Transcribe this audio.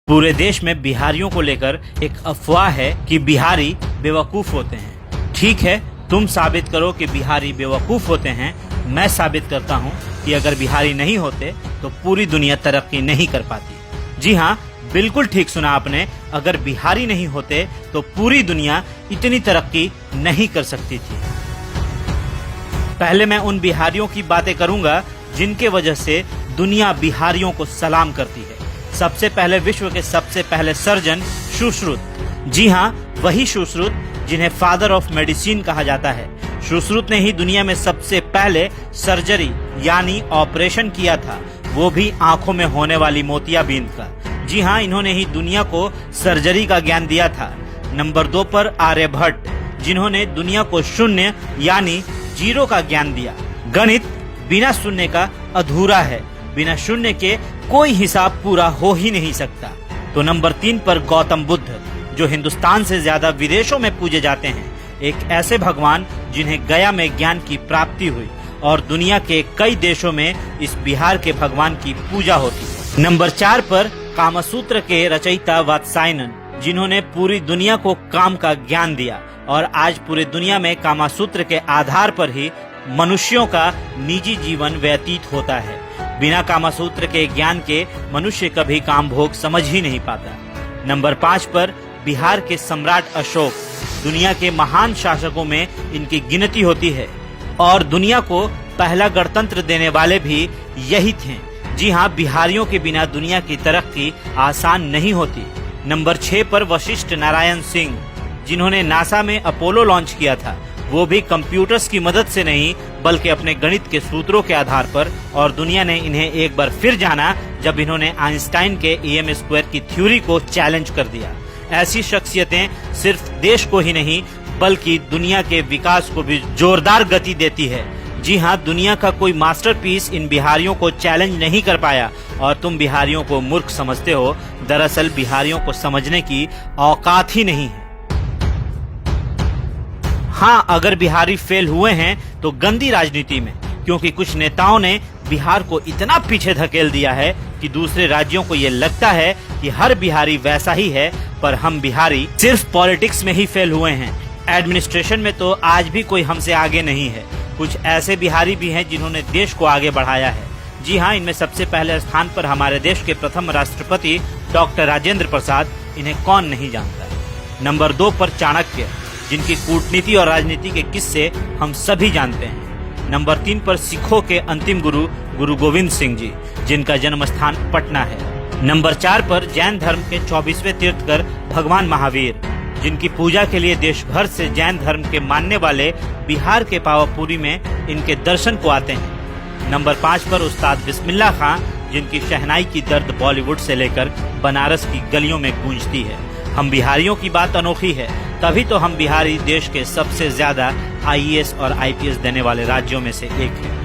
पूरे देश में बिहारियों को लेकर एक अफवाह है कि बिहारी बेवकूफ होते हैं। ठीक है, तुम साबित करो कि बिहारी बेवकूफ होते हैं। मैं साबित करता हूँ कि अगर बिहारी नहीं होते तो पूरी दुनिया तरक्की नहीं कर पाती। जी हाँ, बिल्कुल ठीक सुना आपने। अगर बिहारी नहीं होते तो पूरी दुनिया इतनी तरक्की नहीं कर सकती थी। पहले मैं उन बिहारियों की बातें करूंगा जिनके वजह से दुनिया बिहारियों को सलाम करती है। सबसे पहले विश्व के सबसे पहले सर्जन सुश्रुत। जी हाँ, वही सुश्रुत जिन्हें फादर ऑफ मेडिसिन कहा जाता है। सुश्रुत ने ही दुनिया में सबसे पहले सर्जरी यानी ऑपरेशन किया था, वो भी आंखों में होने वाली मोतियाबिंद का। जी हाँ, इन्होंने ही दुनिया को सर्जरी का ज्ञान दिया था। नंबर 2 पर आर्यभट्ट, जिन्होंने दुनिया को शून्य यानी जीरो का ज्ञान दिया। गणित बिना शून्य का अधूरा है, बिना शून्य के कोई हिसाब पूरा हो ही नहीं सकता। तो नंबर 3 पर गौतम बुद्ध, जो हिंदुस्तान से ज्यादा विदेशों में पूजे जाते हैं। एक ऐसे भगवान जिन्हें गया में ज्ञान की प्राप्ति हुई और दुनिया के कई देशों में इस बिहार के भगवान की पूजा होती है। नंबर 4 पर कामसूत्र के रचयिता वात्सायनन, जिन्होंने पूरी दुनिया को काम का ज्ञान दिया और आज पूरी दुनिया में कामसूत्र के आधार पर ही मनुष्यों का निजी जीवन व्यतीत होता है। बिना कामसूत्र के ज्ञान के मनुष्य कभी काम भोग समझ ही नहीं पाता। नंबर 5 पर बिहार के सम्राट अशोक, दुनिया के महान शासकों में इनकी गिनती होती है और दुनिया को पहला गणतंत्र देने वाले भी यही थे। जी हाँ, बिहारियों के बिना दुनिया की तरक्की आसान नहीं होती। नंबर 6 पर वशिष्ठ नारायण सिंह, जिन्होंने नासा में अपोलो लॉन्च किया था, वो भी कंप्यूटर्स की मदद से नहीं बल्कि अपने गणित के सूत्रों के आधार पर। और दुनिया ने इन्हें एक बार फिर जाना जब इन्होंने आइंस्टाइन के EM² की थ्योरी को चैलेंज कर दिया। ऐसी शख्सियतें सिर्फ देश को ही नहीं बल्कि दुनिया के विकास को भी जोरदार गति देती है। जी हाँ, दुनिया का कोई मास्टरपीस इन बिहारियों को चैलेंज नहीं कर पाया और तुम बिहारियों को मूर्ख समझते हो। दरअसल बिहारियों को समझने की औकात ही नहीं है। हाँ, अगर बिहारी फेल हुए हैं तो गंदी राजनीति में, क्योंकि कुछ नेताओं ने बिहार को इतना पीछे धकेल दिया है कि दूसरे राज्यों को ये लगता है कि हर बिहारी वैसा ही है। पर हम बिहारी सिर्फ पॉलिटिक्स में ही फेल हुए हैं, एडमिनिस्ट्रेशन में तो आज भी कोई हमसे आगे नहीं है। कुछ ऐसे बिहारी भी हैं जिन्होंने देश को आगे बढ़ाया है। जी हाँ, इनमें सबसे पहले स्थान पर हमारे देश के प्रथम राष्ट्रपति डॉक्टर राजेंद्र प्रसाद, इन्हें कौन नहीं जानता। नंबर 2 पर चाणक्य, जिनकी कूटनीति और राजनीति के किस्से हम सभी जानते हैं। नंबर 3 पर सिखों के अंतिम गुरु गुरु गोविंद सिंह जी, जिनका जन्म स्थान पटना है। नंबर 4 पर जैन धर्म के 24वें तीर्थकर भगवान महावीर, जिनकी पूजा के लिए देश भर से जैन धर्म के मानने वाले बिहार के पावापुरी में इनके दर्शन को आते हैं। नंबर 5 पर उस्ताद बिस्मिल्लाह खां, जिनकी शहनाई की दर्द बॉलीवुड से लेकर बनारस की गलियों में गूंजती है। हम बिहारियों की बात अनोखी है, तभी तो हम बिहारी देश के सबसे ज्यादा IAS और IPS देने वाले राज्यों में से एक है।